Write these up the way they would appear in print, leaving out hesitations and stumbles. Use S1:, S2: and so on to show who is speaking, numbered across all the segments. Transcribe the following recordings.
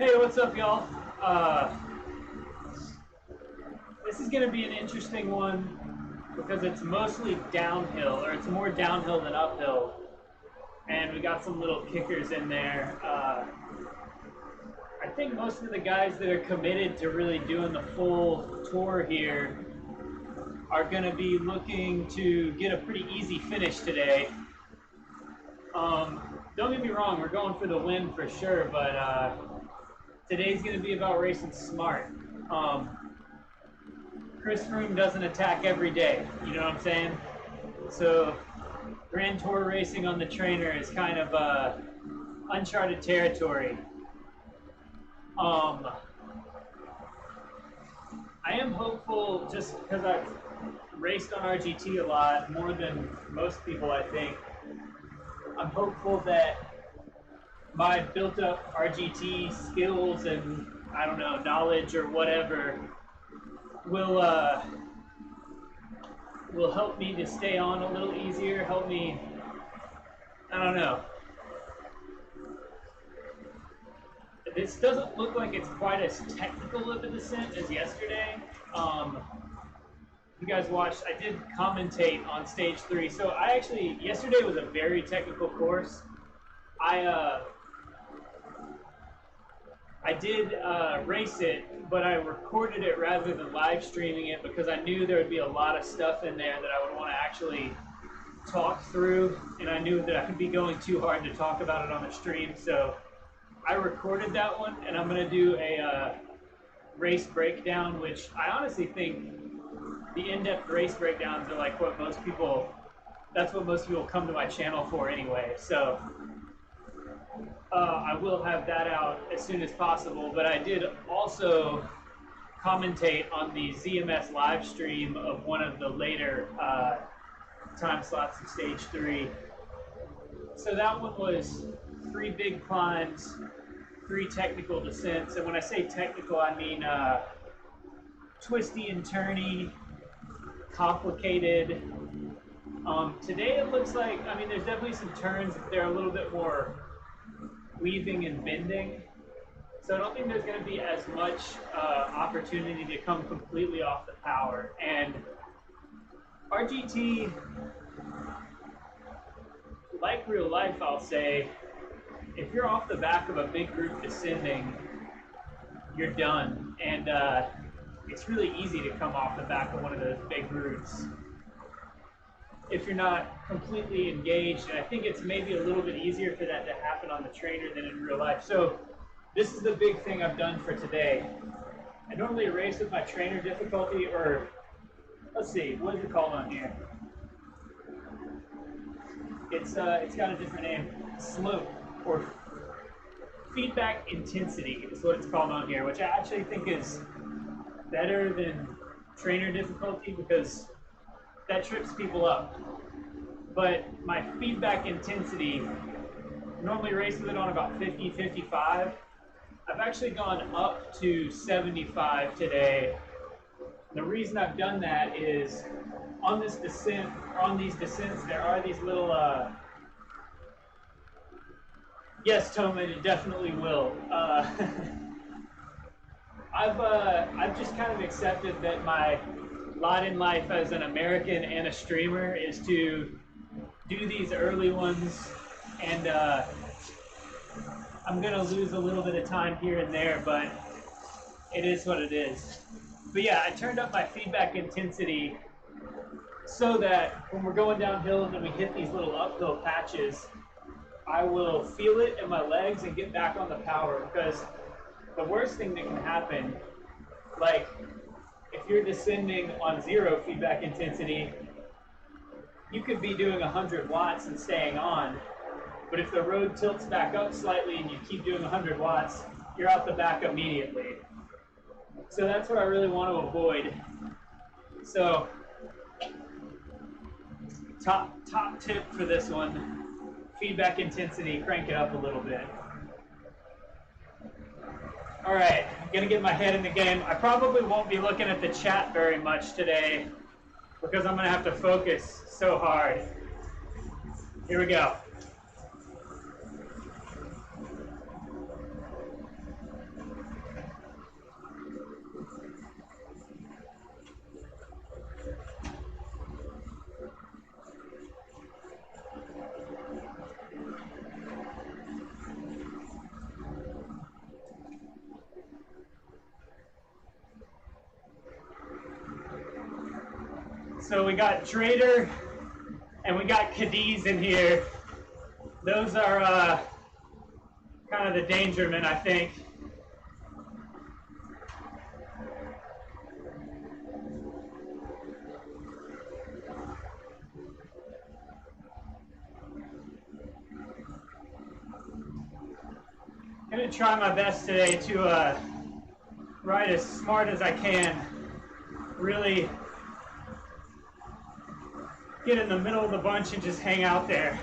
S1: Hey, what's up, y'all? This is going to be an interesting one because it's mostly downhill, or it's more downhill than uphill. And we got some little kickers in there. I think most of the guys that are committed to really doing the full tour here are going to be looking to get a pretty easy finish today. Don't get me wrong, we're going for the win for sure, but today's going to be about racing smart. Chris Froome doesn't attack every day, you know what I'm saying? So Grand Tour racing on the trainer is kind of uncharted territory. I am hopeful, just because I've raced on RGT a lot, more than most people I think. I'm hopeful that my built-up RGT skills and, I don't know, knowledge or whatever will help me to stay on a little easier, help me, I don't know. This doesn't look like it's quite as technical of a descent as yesterday. You guys watched, I did commentate on stage 3. So yesterday was a very technical course. I did race it, but I recorded it rather than live streaming it because I knew there would be a lot of stuff in there that I would want to actually talk through, and I knew that I would be going too hard to talk about it on the stream. So I recorded that one, and I'm going to do a race breakdown, which I honestly think the in-depth race breakdowns are like what most people come to my channel for anyway. So I will have that out as soon as possible, but I did also commentate on the ZMS live stream of one of the later time slots of stage 3. So that one was 3 big climbs, 3 technical descents, and when I say technical, I mean twisty and turny, complicated. Today it looks like, I mean, there's definitely some turns that they're a little bit more weaving and bending, so I don't think there's going to be as much opportunity to come completely off the power. And RGT, like real life, I'll say, if you're off the back of a big group descending, you're done. And it's really easy to come off the back of one of those big routes if you're not completely engaged. And I think it's maybe a little bit easier for that to happen on the trainer than in real life. So this is the big thing I've done for today. I normally race with my trainer difficulty, or let's see, what is it called on here? It's got a different name. Slope, or feedback intensity is what it's called on here, which I actually think is better than trainer difficulty because that trips people up. But my feedback intensity, normally race with it on about 50, 55. I've actually gone up to 75 today. The reason I've done that is on this descent, or on these descents, there are these little, yes, Toman, it definitely will. I've just kind of accepted that my lot in life as an American and a streamer is to do these early ones, and I'm gonna lose a little bit of time here and there, but it is what it is. But yeah, I turned up my feedback intensity so that when we're going downhill and then we hit these little uphill patches, I will feel it in my legs and get back on the power. Because the worst thing that can happen, like if you're descending on 0 feedback intensity, you could be doing 100 watts and staying on. But if the road tilts back up slightly and you keep doing 100 watts, you're out the back immediately. So that's what I really want to avoid. So top tip for this one, feedback intensity, crank it up a little bit. All right, I'm gonna get my head in the game. I probably won't be looking at the chat very much today because I'm gonna have to focus so hard. Here we go. So we got Trader and we got Cadiz in here. Those are kind of the danger men, I think. I'm going to try my best today to ride as smart as I can. Really get in the middle of the bunch and just hang out there.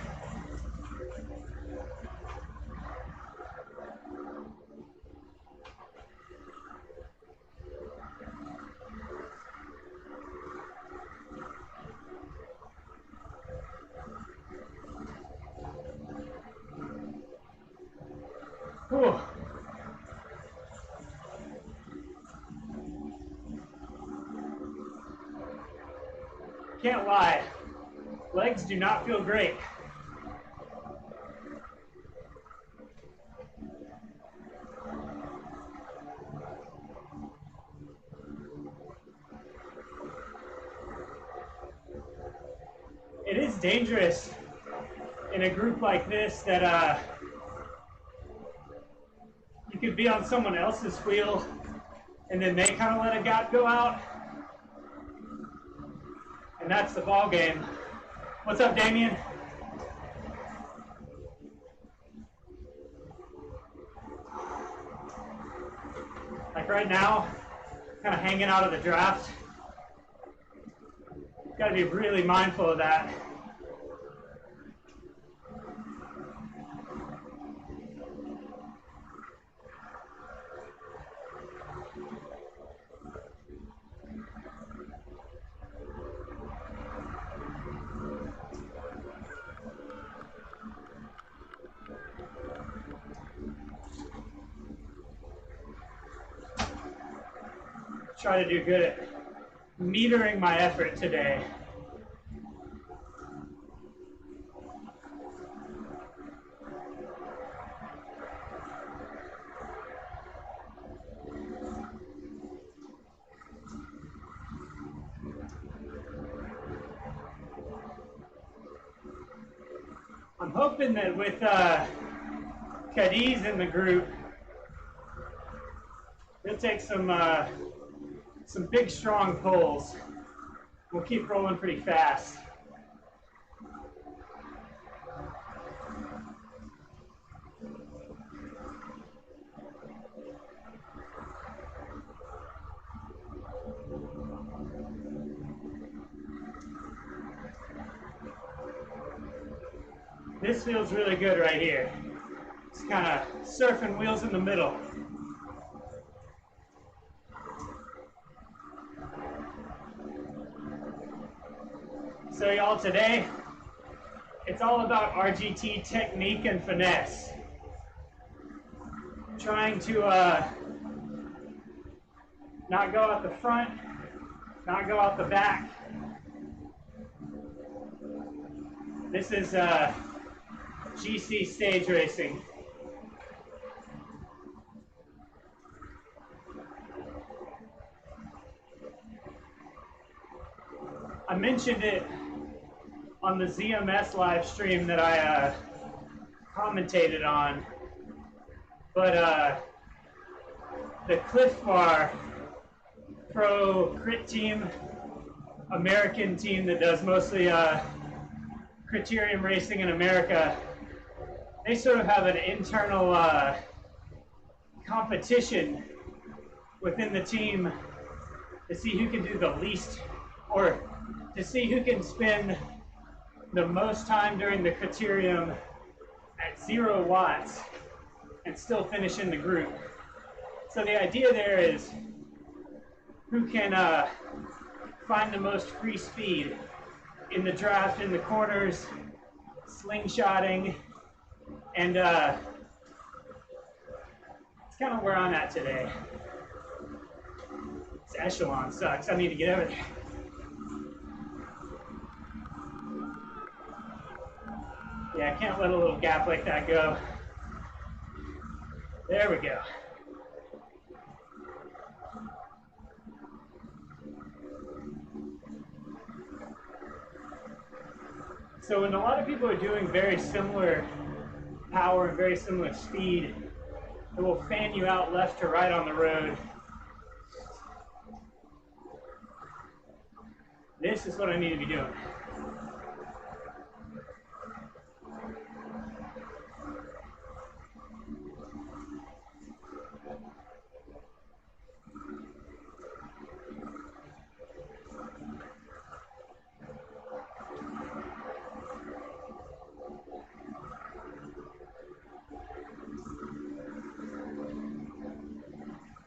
S1: Whew. Can't lie, legs do not feel great. It is dangerous in a group like this that you could be on someone else's wheel and then they kind of let a gap go out. And that's the ball game. What's up, Damien? Like right now, kind of hanging out of the draft. Got to be really mindful of that. Try to do good at metering my effort today. I'm hoping that with Cadiz in the group, he'll take some big, strong pulls. We'll keep rolling pretty fast. This feels really good right here. It's kind of surfing wheels in the middle. So y'all, today, it's all about RGT technique and finesse. Trying to not go out the front, not go out the back. This is GC stage racing. I mentioned it on the ZMS live stream that I commentated on, but the Cliff Bar Pro Crit Team, American team that does mostly criterium racing in America, they sort of have an internal competition within the team to see who can do the least, or to see who can spend the most time during the criterium at 0 watts and still finish in the group. So the idea there is who can find the most free speed in the draft, in the corners, slingshotting, and it's kind of where I'm at today. This echelon sucks. I need to get over there. Yeah, I can't let a little gap like that go. There we go. So when a lot of people are doing very similar power and very similar speed, it will fan you out left to right on the road. This is what I need to be doing.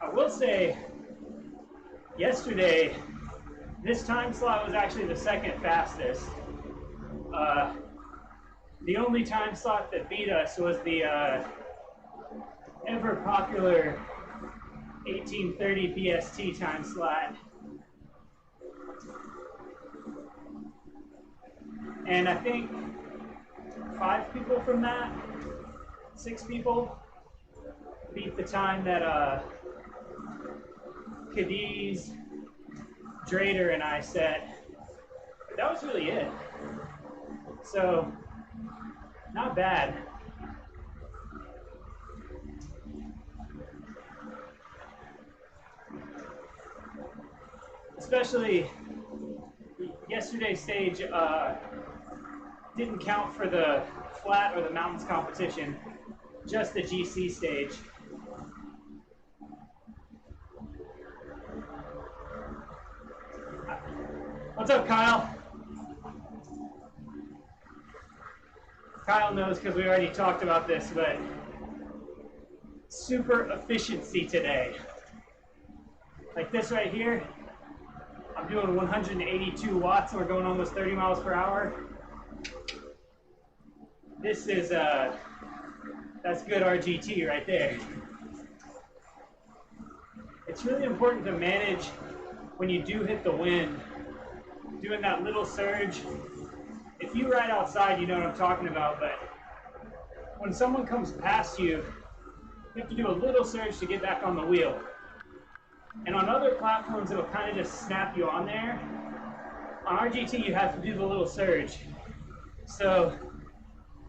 S1: I will say, yesterday, this time slot was actually the second fastest. The only time slot that beat us was the ever popular 1830 PST time slot. And I think 5 people from that, 6 people, beat the time that Cadiz, Drader, and I set. But that was really it. So, not bad. Especially yesterday's stage didn't count for the flat or the mountains competition, just the GC stage. What's up, Kyle? Kyle knows because we already talked about this, but super efficiency today. Like this right here, I'm doing 182 watts and we're going almost 30 miles per hour. This is, that's good RGT right there. It's really important to manage when you do hit the wind, doing that little surge. If you ride outside, you know what I'm talking about, but when someone comes past you, you have to do a little surge to get back on the wheel. And on other platforms, it'll kind of just snap you on there. On RGT, you have to do the little surge. So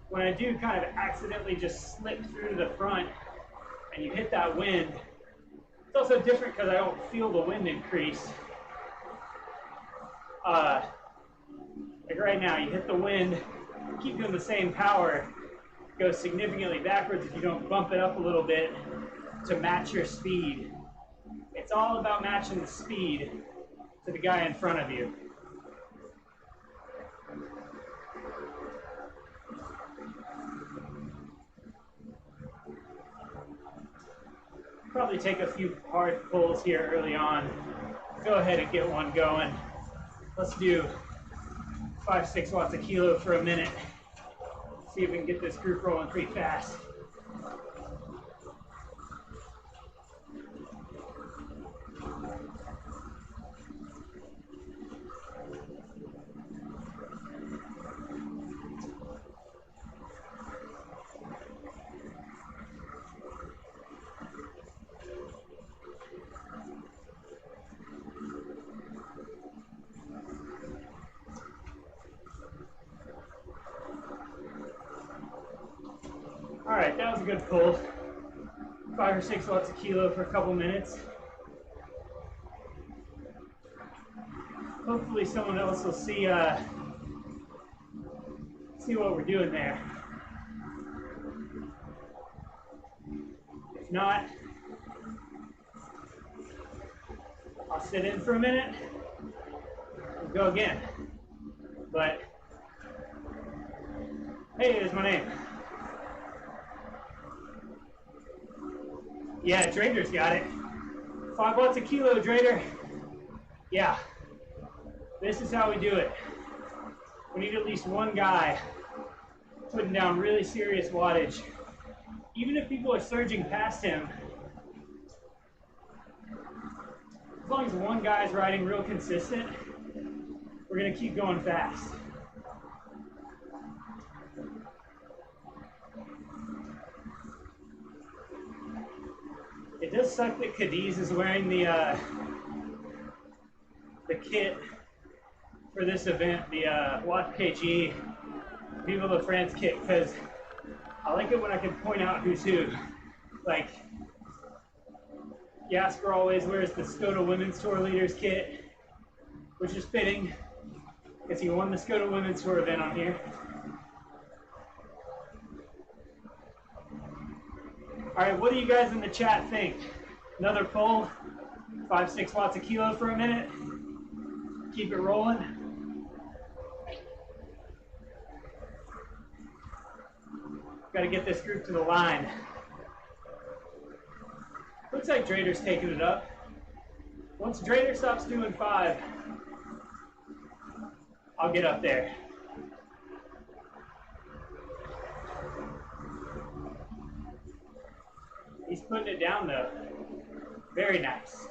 S1: when I do kind of accidentally just slip through to the front and you hit that wind, it's also different because I don't feel the wind increase. Like right now, you hit the wind, keep doing the same power, it goes significantly backwards if you don't bump it up a little bit to match your speed. It's all about matching the speed to the guy in front of you. Probably take a few hard pulls here early on. Go ahead and get one going. Let's do 5-6 watts a kilo for a minute. See if we can get this group rolling pretty fast. All right, that was a good pull. 5 or 6 watts a kilo for a couple minutes. Hopefully someone else will see what we're doing there. If not, I'll sit in for a minute and go again. But hey, there's my name. Yeah, Drader's got it. 5 watts a kilo, Drader. Yeah, this is how we do it. We need at least one guy putting down really serious wattage. Even if people are surging past him, as long as one guy's riding real consistent, we're gonna keep going fast. It does suck that Cadiz is wearing the kit for this event, the Watt KG Viva La France kit, because I like it when I can point out who's who. Like, Jasper always wears the Skoda Women's Tour Leaders kit, which is fitting, because he won the Skoda Women's Tour event on here. All right, what do you guys in the chat think? Another pull, 5-6 watts a kilo for a minute. Keep it rolling. Got to get this group to the line. Looks like Drader's taking it up. Once Drader stops doing 5, I'll get up there. He's putting it down though. Very nice.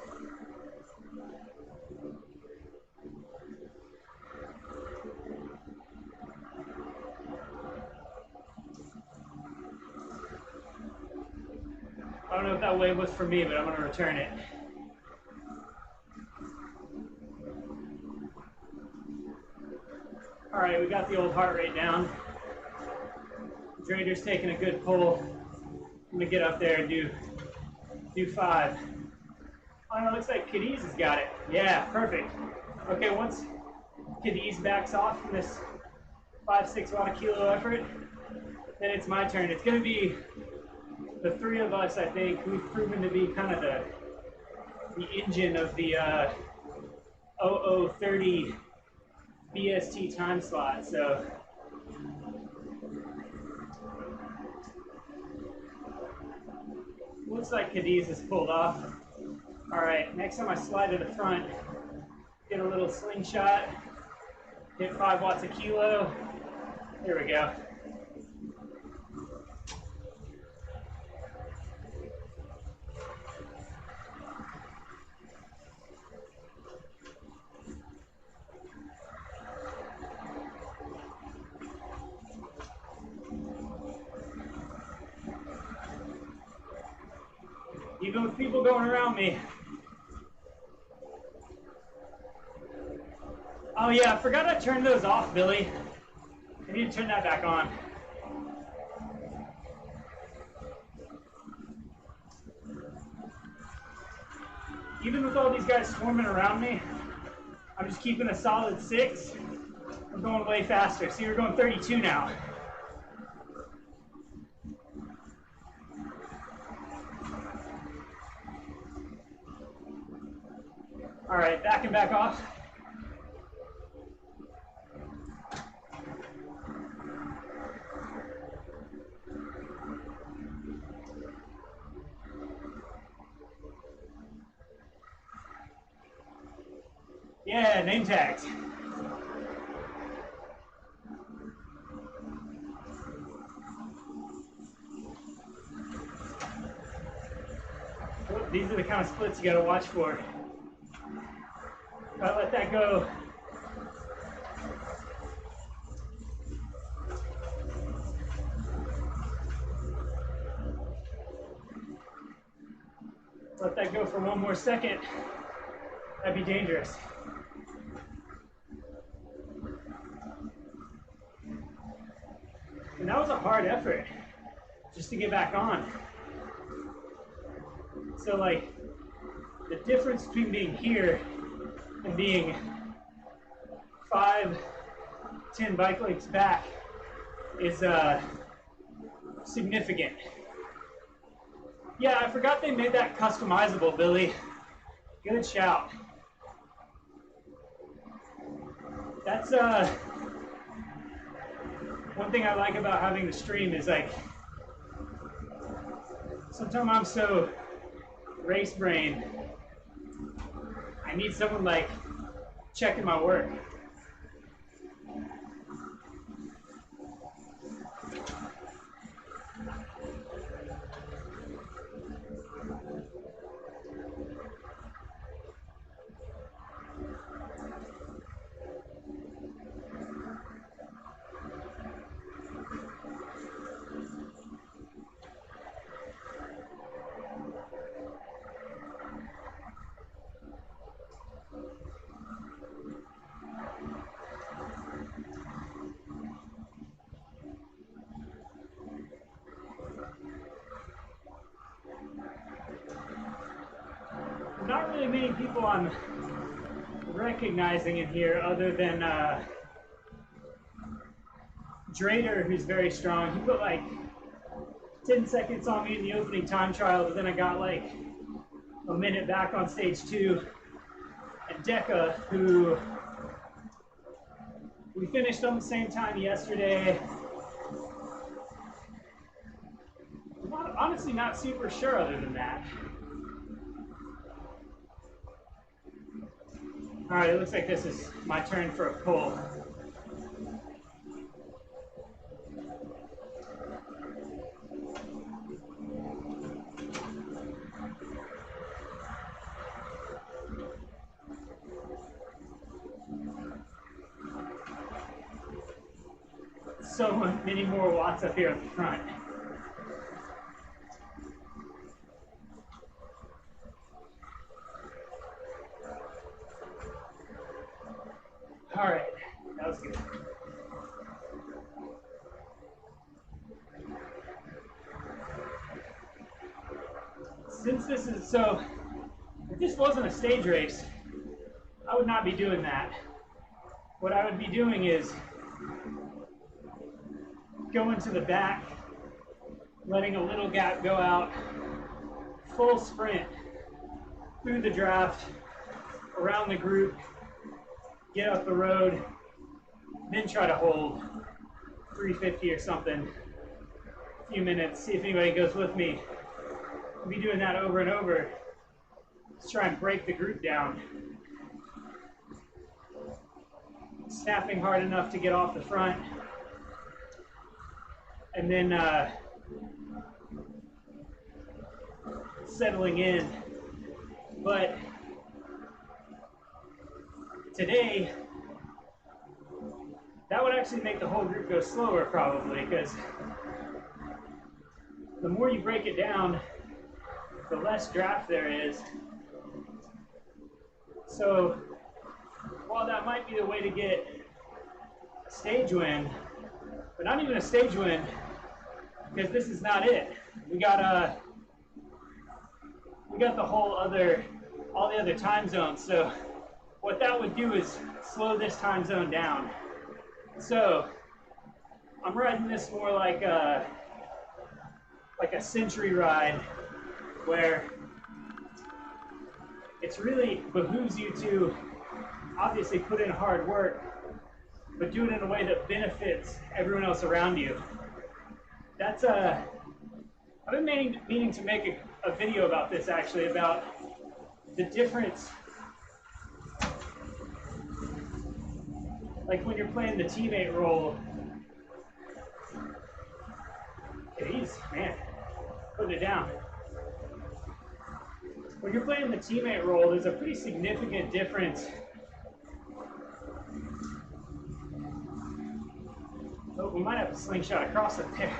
S1: I don't know if that wave was for me, but I'm going to return it. All right, we got the old heart rate down. Drader's taking a good pull. I'm going to get up there and do 5. Oh no, looks like Cadiz has got it. Yeah, perfect. Okay, once Cadiz backs off from this 5-6 watt a kilo effort, then it's my turn. It's going to be the 3 of us, I think, who've proven to be kind of the engine of the 0030 BST time slot. So looks like Cadiz is pulled off. All right, next time I slide to the front, get a little slingshot, hit 5 watts a kilo. Here we go. Even with people going around me. Oh yeah, I forgot I turned those off, Billy. I need to turn that back on. Even with all these guys swarming around me, I'm just keeping a solid 6. I'm going way faster. See, we're going 32 now. All right, back and back off. Yeah, name tags. Oh, these are the kind of splits you gotta watch for. Gotta let that go. Let that go for one more second. That'd be dangerous. And that was a hard effort just to get back on. So like the difference between being here and being 5-10 bike lengths back is significant. Yeah, I forgot they made that customizable, Billy. Good shout. That's one thing I like about having the stream is like sometimes I'm so race brain. I need someone like checking my work. really many people I'm recognizing in here other than Drader, who's very strong. He put like 10 seconds on me in the opening time trial, but then I got like a minute back on stage 2. And Deca, who we finished on the same time yesterday. Honestly, not super sure other than that. All right, it looks like this is my turn for a pull. So many more watts up here at the front. All right, that was good. Since this is so, if this wasn't a stage race, I would not be doing that. What I would be doing is going to the back, letting a little gap go out, full sprint through the draft, around the group, get up the road, then try to hold 350 or something, a few minutes, see if anybody goes with me. I'll be doing that over and over. Let's try and break the group down. Snapping hard enough to get off the front. And then settling in. But today, that would actually make the whole group go slower probably, because the more you break it down, the less draft there is. So while that might be the way to get a stage win, but not even a stage win, because this is not it. We got the whole other, all the other time zones. So what that would do is slow this time zone down. So I'm riding this more like a century ride, where it's really behooves you to obviously put in hard work, but do it in a way that benefits everyone else around you. That's I've been meaning to make a video about this actually, about the difference, like when you're playing the teammate role. He's, man, putting it down. When you're playing the teammate role, there's a pretty significant difference. Oh, we might have a slingshot across it there.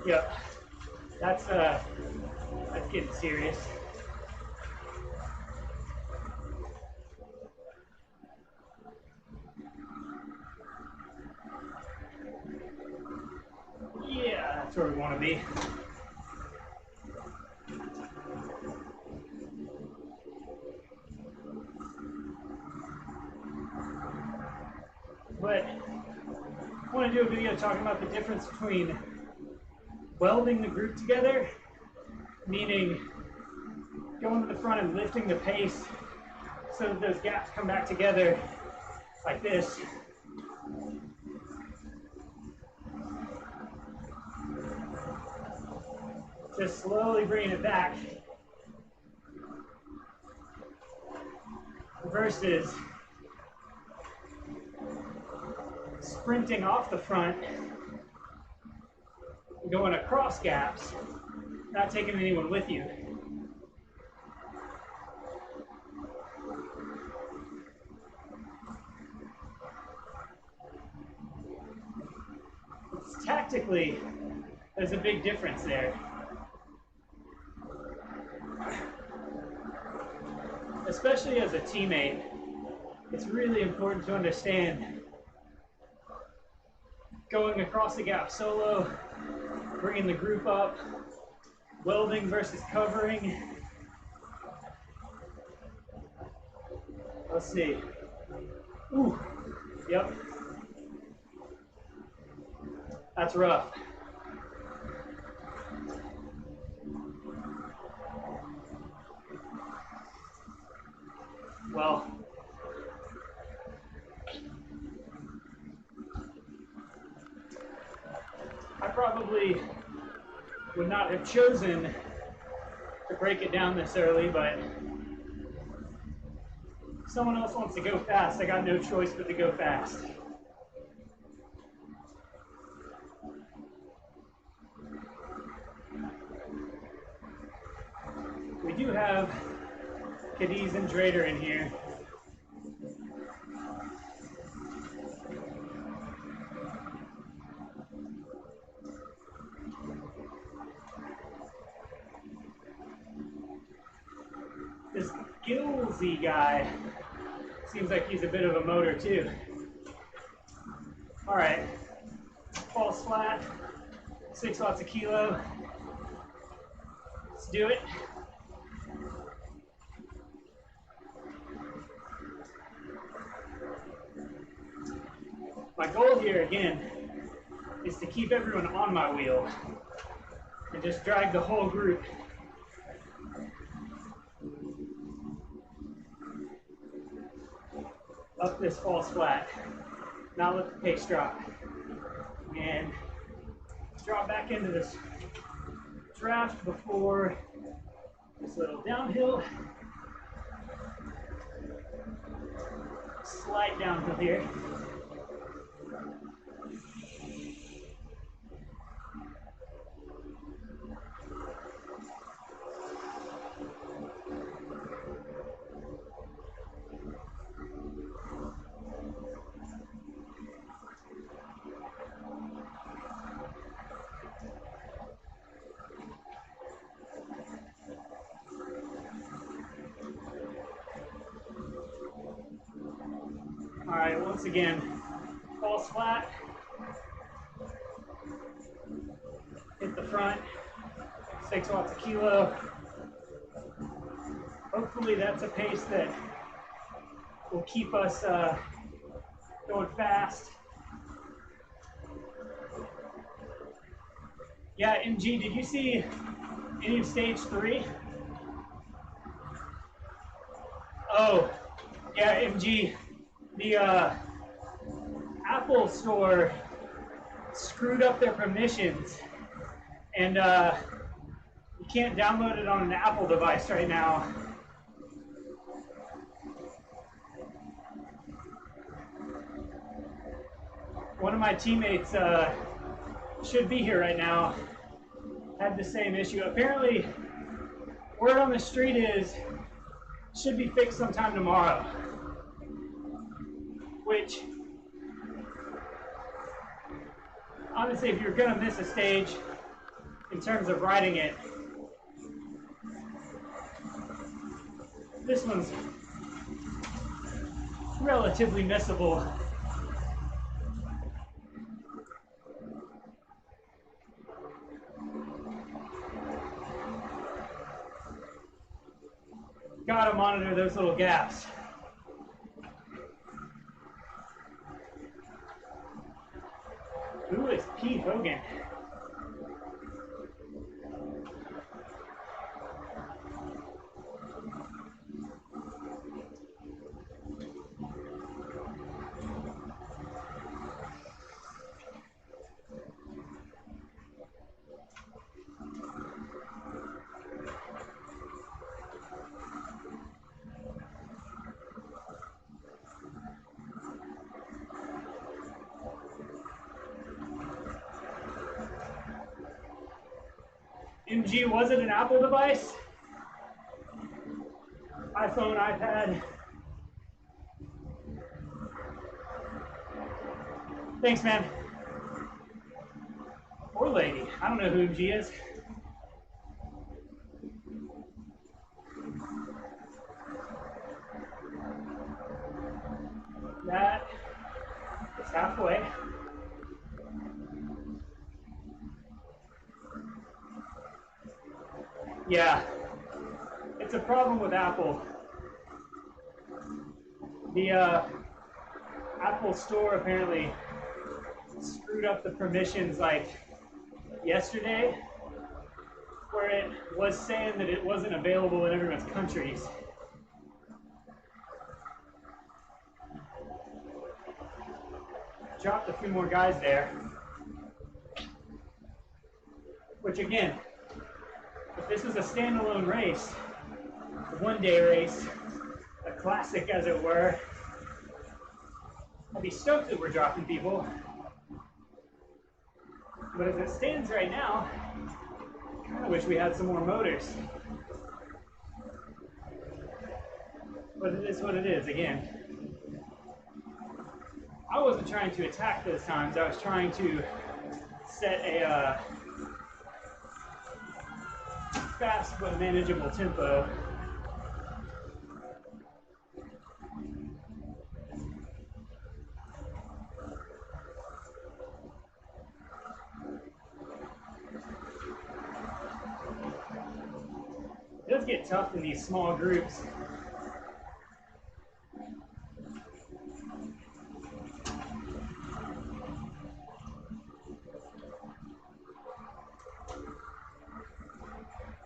S1: Yep, that's getting serious. Yeah, that's where we want to be. But I want to do a video talking about the difference between welding the group together, meaning going to the front and lifting the pace so that those gaps come back together like this. Just slowly bringing it back versus sprinting off the front, going across gaps, not taking anyone with you. Tactically, there's a big difference there. Especially as a teammate, it's really important to understand going across the gap solo, bringing the group up, welding versus covering. Let's see. Ooh, yep. That's rough. Well, I probably would not have chosen to break it down this early, but if someone else wants to go fast, I got no choice but to go fast. We do have Cadiz and Drader in here. This Gilsey guy seems like he's a bit of a motor too. All right, false flat, 6 watts a kilo. Let's do it. My goal here, again, is to keep everyone on my wheel and just drag the whole group. Up this false flat, not let the pace drop. And drop back into this draft before this little downhill. Slight downhill here. All right, once again, false flat, hit the front, 6 watts a kilo. Hopefully that's a pace that will keep us going fast. Yeah, MG, did you see any of stage 3? Oh, yeah, MG. The Apple store screwed up their permissions, and you can't download it on an Apple device right now. One of my teammates should be here right now, had the same issue. Apparently, word on the street is should be fixed sometime tomorrow. Which, honestly, if you're gonna miss a stage in terms of riding it, this one's relatively missable. Gotta monitor those little gaps. Who is Pete Hogan? MG, was it an Apple device? iPhone, iPad? Thanks, man. Or lady. I don't know who MG is. That is halfway. Yeah, it's a problem with Apple. The Apple Store apparently screwed up the permissions like yesterday, where it was saying that it wasn't available in everyone's countries. Dropped a few more guys there, which again, if this was a standalone race, a one-day race, a classic as it were, I'd be stoked that we're dropping people. But as it stands right now, I kind of wish we had some more motors. But it is what it is, again. I wasn't trying to attack those times, I was trying to set a fast but manageable tempo. It does get tough in these small groups.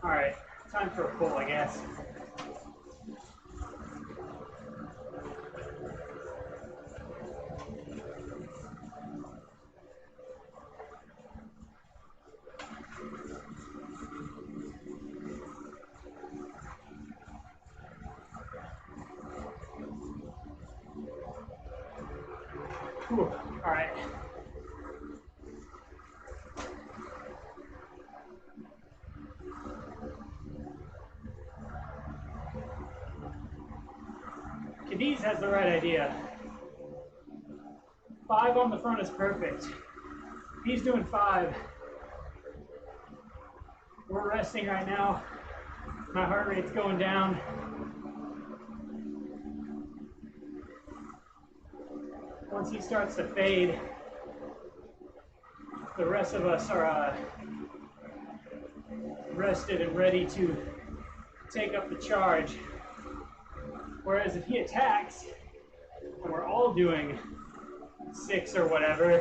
S1: All right, time for a pull, I guess. Whew. All right. Cadiz has the right idea. 5 on the front is perfect. He's doing 5. We're resting right now. My heart rate's going down. Once he starts to fade, the rest of us are rested and ready to take up the charge. Whereas if he attacks, and we're all doing 6 or whatever,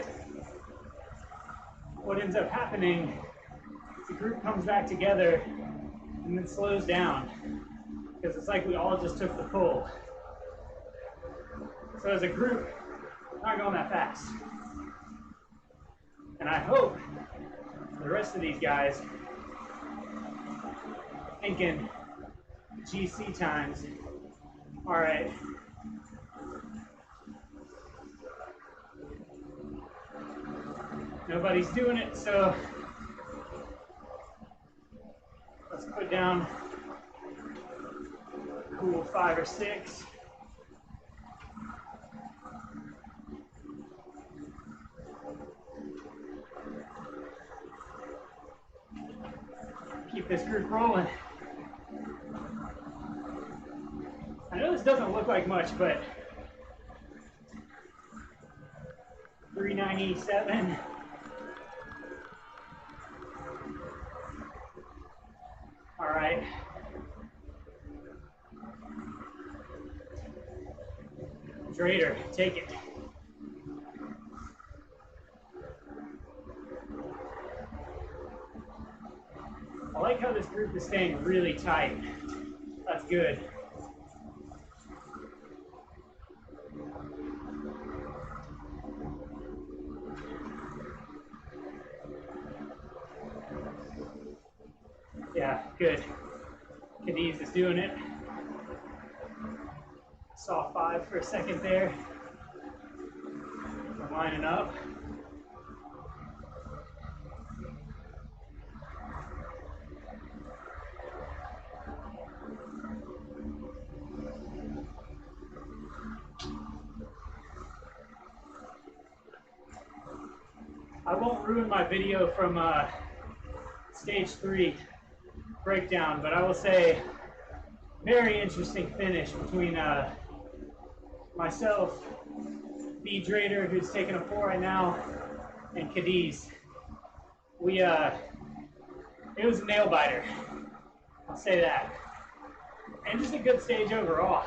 S1: what ends up happening is the group comes back together and then slows down, because it's like we all just took the pull. So as a group, we're not going that fast. And I hope the rest of these guys thinking GC times. All right. Nobody's doing it, so let's put down cool 5 or 6. Keep this group rolling. I know this doesn't look like much, but 397. All right. Drader, take it. I like how this group is staying really tight. That's good. Yeah, good. Cadiz is doing it. Saw 5 for a second there. We're lining up. I won't ruin my video from stage 3 breakdown, but I will say very interesting finish between myself, B. Drader, who's taking a 4 right now, and Cadiz. We it was a nail biter. I'll say that. And just a good stage overall.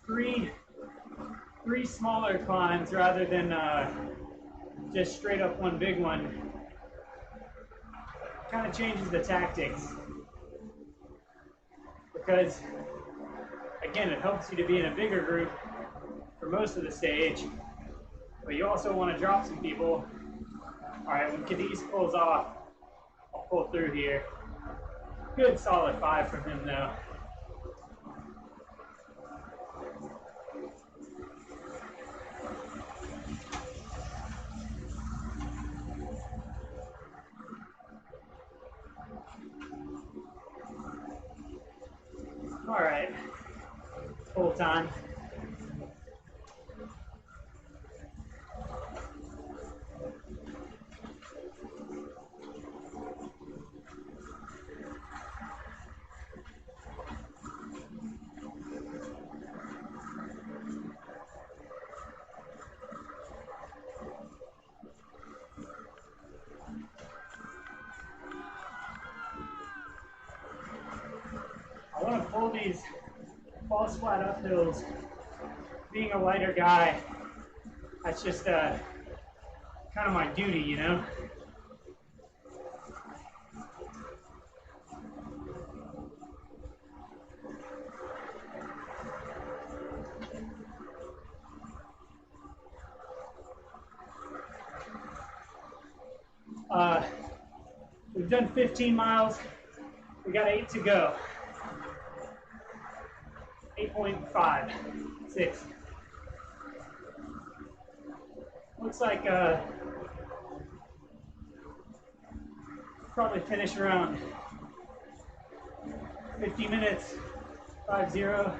S1: Three smaller climbs rather than just straight up one big one. Kind of changes the tactics. Because, again, it helps you to be in a bigger group for most of the stage, but you also want to drop some people. All right, when Cadiz pulls off, I'll pull through here. Good solid 5 from him though. All right, full time. I want to pull these false flat uphills. Being a lighter guy, that's just kind of my duty, you know? We've done 15 miles. We got 8 to go. 8.5, 6. Looks like probably finish around 50 minutes, 5-0.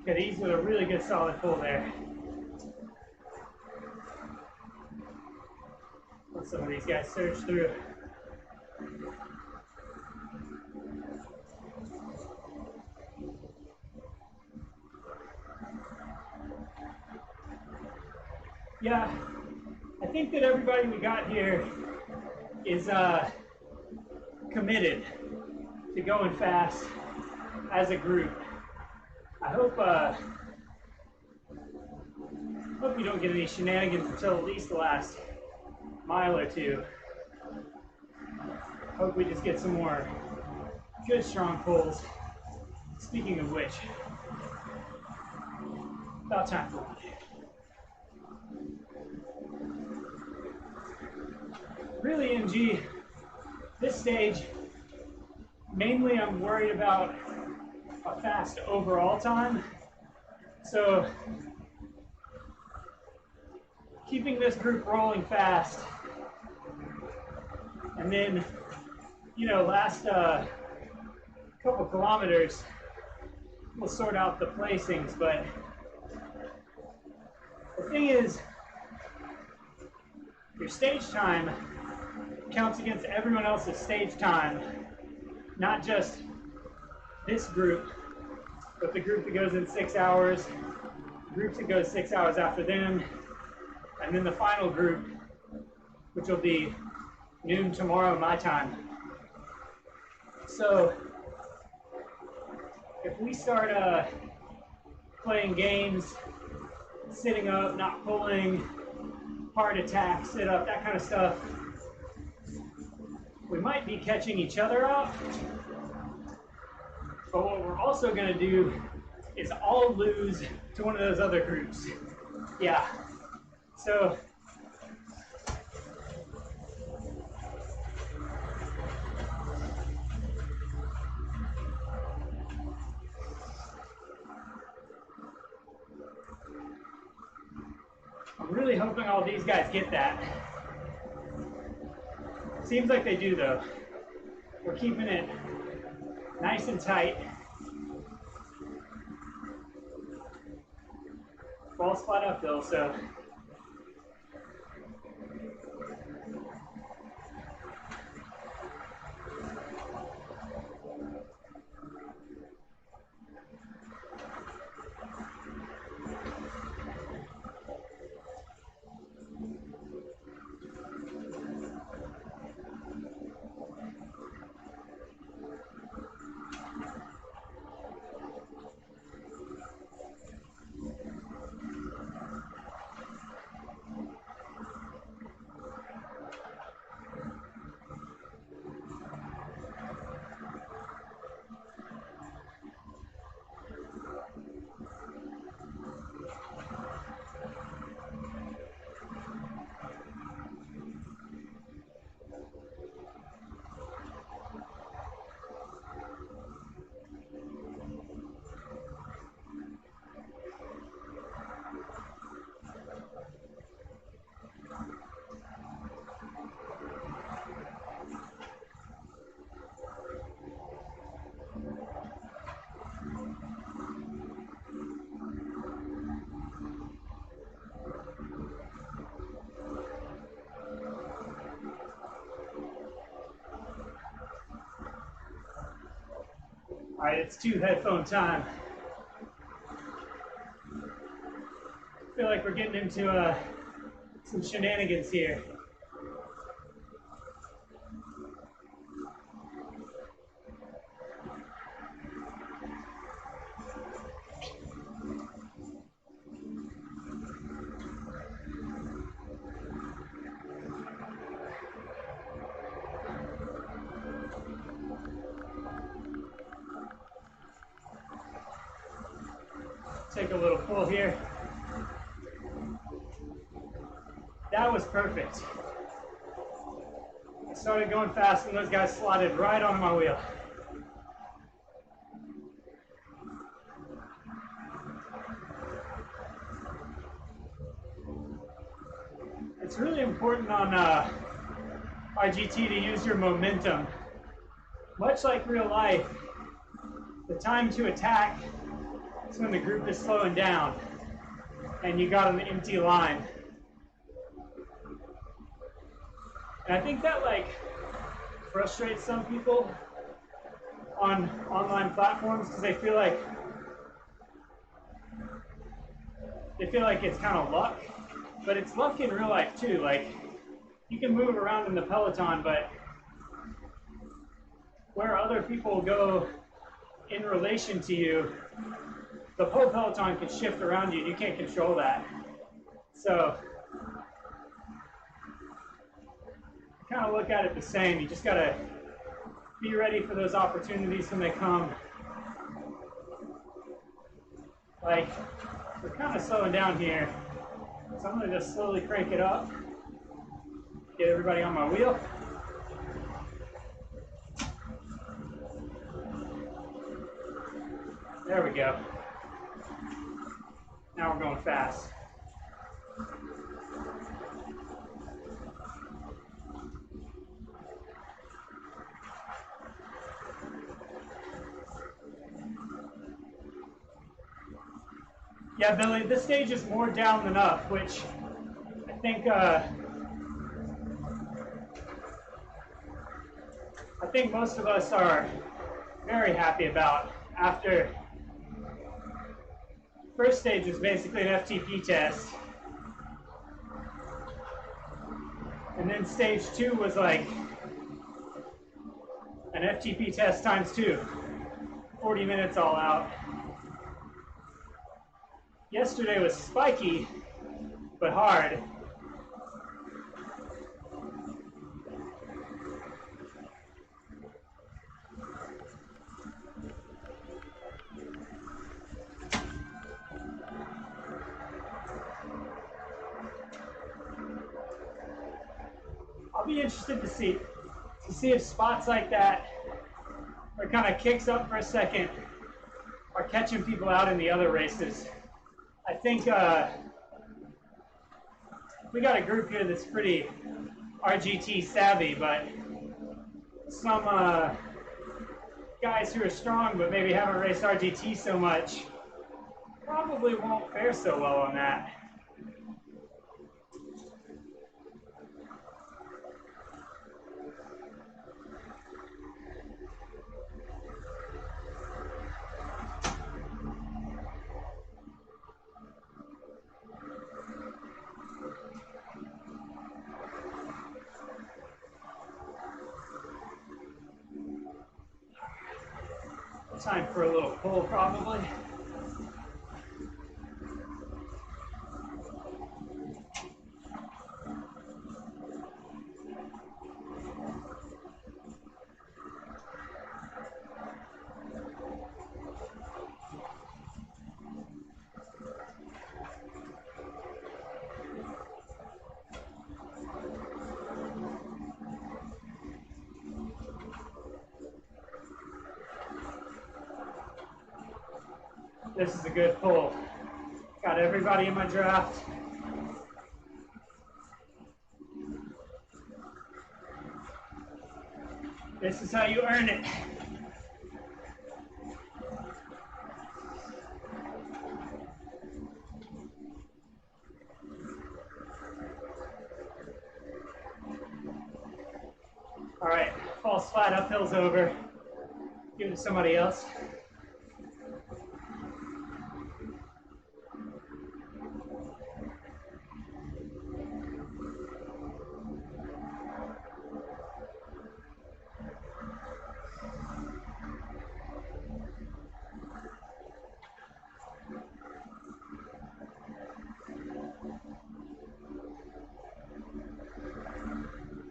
S1: Cadiz with a really good solid pull there. Let some of these guys surge through. Yeah, I think that everybody we got here is committed to going fast as a group. I hope we don't get any shenanigans until at least the last mile or two. Hope we just get some more good strong pulls. Speaking of which, about time for one. Really, MG, this stage, mainly I'm worried about a fast overall time. So keeping this group rolling fast, and then, you know, last couple kilometers, we'll sort out the placings. But the thing is, your stage time counts against everyone else's stage time, not just this group, but the group that goes in 6 hours, the group that goes 6 hours after them, and then the final group, which will be noon tomorrow my time. So if we start playing games, sitting up, not pulling, hard attack, sit up, that kind of stuff, we might be catching each other up. But what we're also going to do is all lose to one of those other groups. Yeah. So I'm really hoping all these guys get that. Seems like they do though. we're keeping it nice and tight. Ball's flat uphill, so all right, it's 2 headphone time. I feel like we're getting into some shenanigans here. Take a little pull here. That was perfect. I started going fast and those guys slotted right onto my wheel. It's really important on RGT to use your momentum. Much like real life, the time to attack is when the group is slowing down and you got an empty line. And I think that like frustrates some people on online platforms because they feel like it's kind of luck, but it's luck in real life too. Like you can move around in the peloton, but where other people go in relation to you, the whole peloton can shift around you and you can't control that. So kind of look at it the same. You just gotta be ready for those opportunities when they come. Like, we're kind of slowing down here, so I'm gonna just slowly crank it up, get everybody on my wheel. There we go. Now we're going fast. Yeah, Billy, this stage is more down than up, which I think most of us are very happy about. After first stage was basically an FTP test, and then stage 2 was like an FTP test times 2, 40 minutes all out. Yesterday was spiky, but hard. I'll be interested to see if spots like that, or kind of kicks up for a second, are catching people out in the other races. I think we got a group here that's pretty RGT savvy, but some guys who are strong but maybe haven't raced RGT so much probably won't fare so well on that. Time for a little pull, probably. This is a good pull. Got everybody in my draft. This is how you earn it. All right, false flat uphill's over. Give it to somebody else.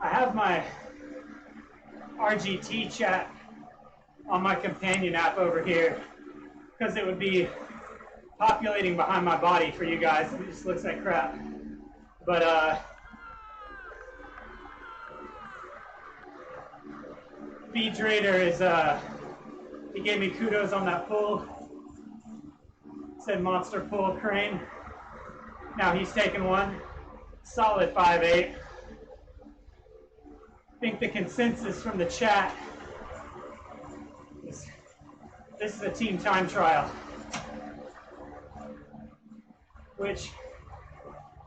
S1: I have my RGT chat on my companion app over here because it would be populating behind my body for you guys. It just looks like crap. But B. Drader is, he gave me kudos on that pull. Said monster pull crane. Now he's taken one. Solid 5.8. I think the consensus from the chat is this is a team time trial, which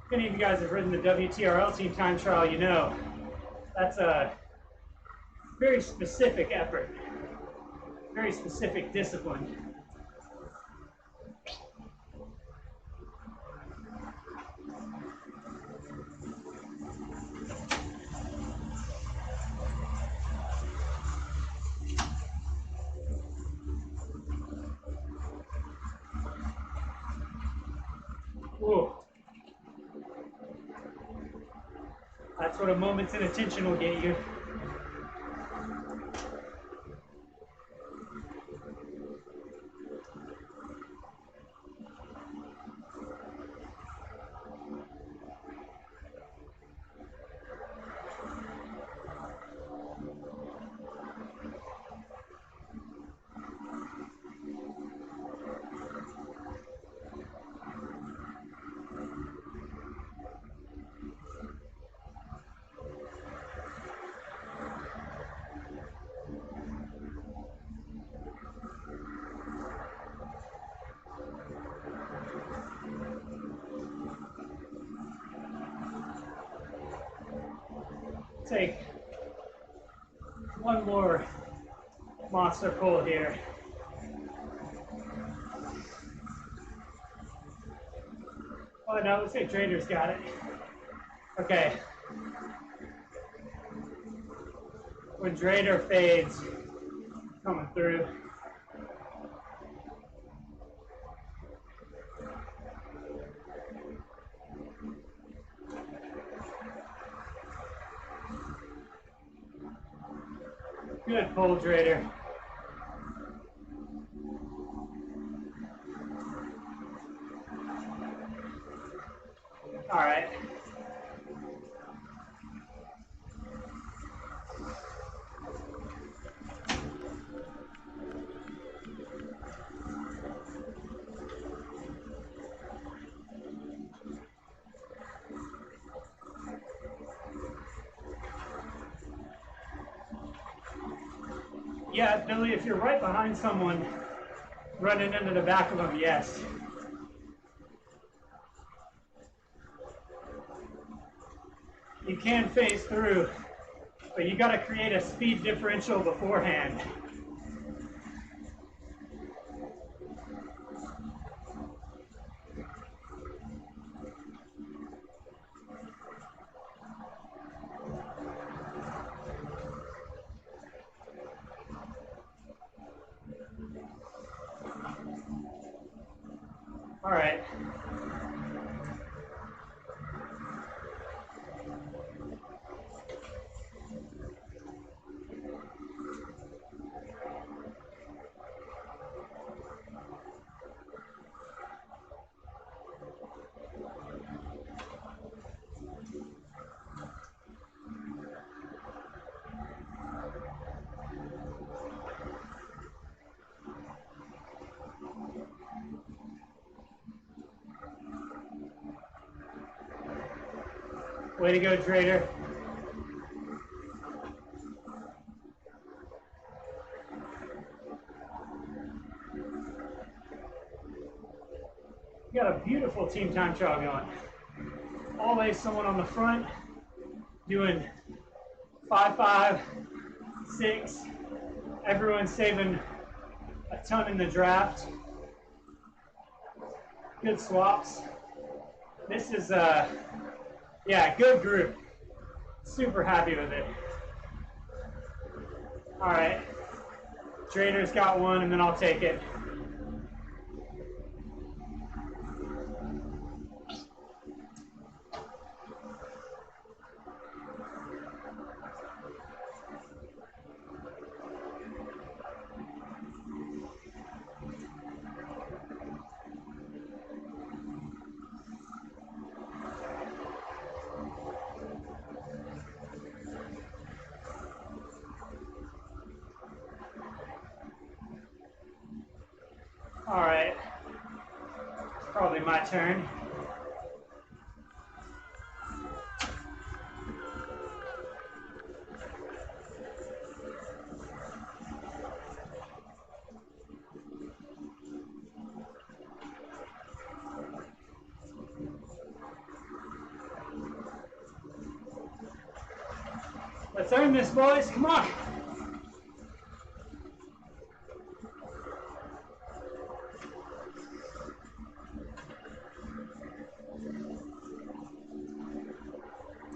S1: if any of you guys have ridden the WTRL team time trial, you know that's a very specific effort, very specific discipline. Ooh. That's what a moment's inattention will get you. Take one more monster pull here. Oh no, looks like Drader's got it. Okay. When Drader fades, coming through. Good pull, Drader. All right. Yeah, Billy, if you're right behind someone running into the back of them, yes. You can phase through, but you got to create a speed differential beforehand. All right. Way to go, Trader. You got a beautiful team time trial going. Always someone on the front doing 5-5, 6. Everyone's saving a ton in the draft. Good swaps. This is yeah, good group. Super happy with it. All right. Trader's got one, and then I'll take it. All right, it's probably my turn. Let's earn this, boys. Come on.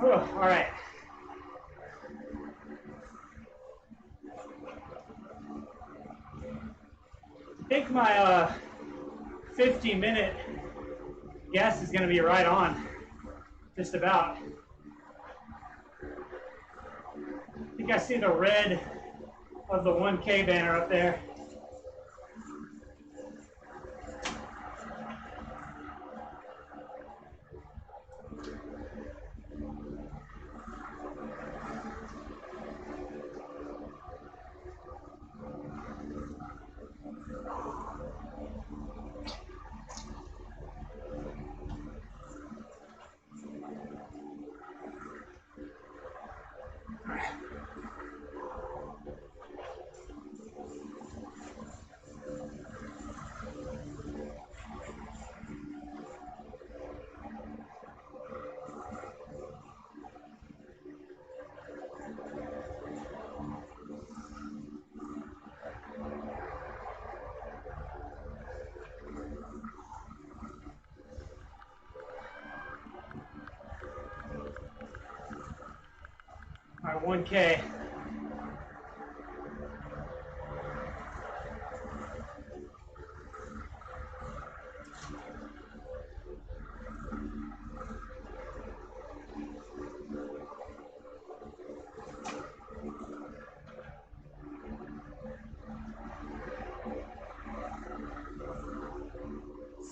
S1: Oh, all right. I think my 50-minute guess is going to be right on, just about. I think I see the red of the 1K banner up there. All right, 1K.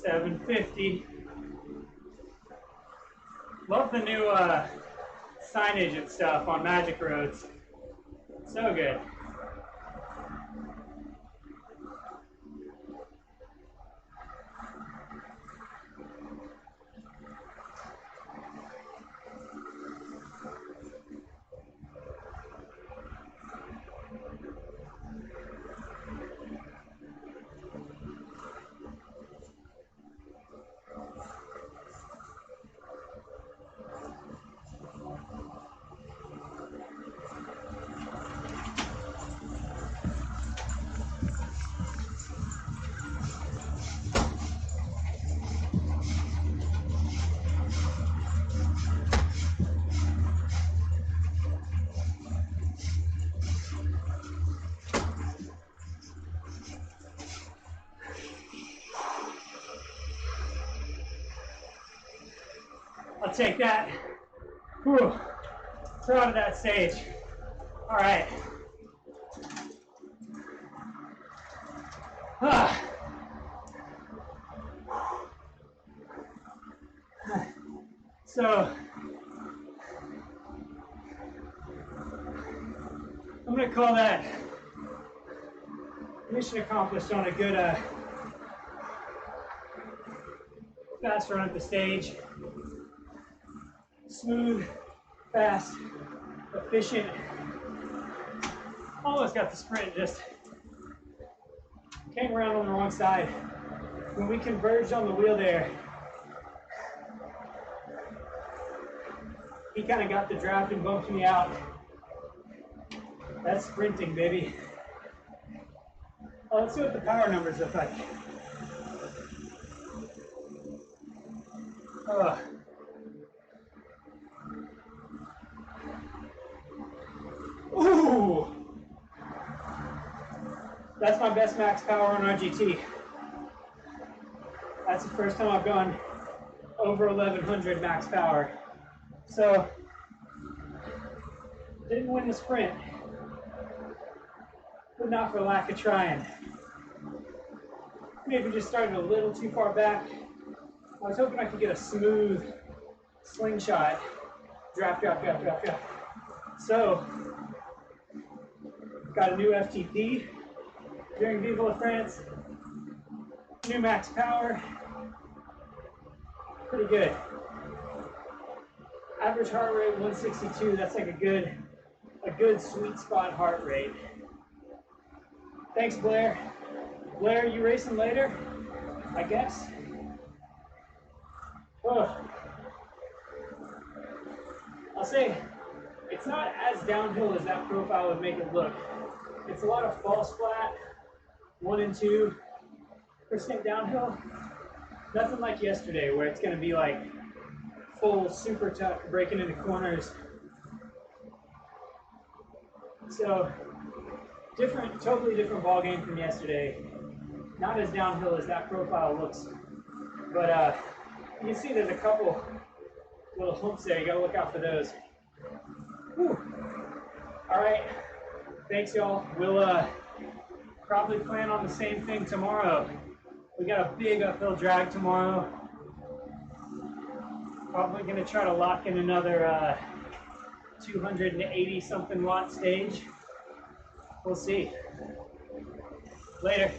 S1: $750. Love the new signage and stuff on Magic Roads. So good. I'll take that. Whew. Proud of that stage. All right. So I'm going to call that mission accomplished on a good fast run up the stage. Smooth, fast, efficient. Almost got the sprint, just came around on the wrong side. When we converged on the wheel there, he kind of got the draft and bumped me out. That's sprinting, baby. Oh, let's see what the power numbers look like. Ooh! That's my best max power on RGT. That's the first time I've gone over 1100 max power. So, didn't win the sprint, but not for lack of trying. Maybe just started a little too far back. I was hoping I could get a smooth slingshot. Drop, drop, drop, drop, drop. So, got a new FTP during Vive la France. New max power. Pretty good. Average heart rate 162. That's like a good sweet spot heart rate. Thanks, Blair. Blair, you racing later? I guess. Oh. I'll say it's not as downhill as that profile would make it look. It's a lot of false flat, 1 and 2% downhill. Nothing like yesterday where it's going to be like full super tuck breaking into corners. So different, totally different ball game from yesterday. Not as downhill as that profile looks, but you can see there's a couple little humps there. You got to look out for those. Whew. All right, thanks y'all. We'll probably plan on the same thing tomorrow. We got a big uphill drag tomorrow. Probably gonna try to lock in another 280 something watt stage. We'll see. Later.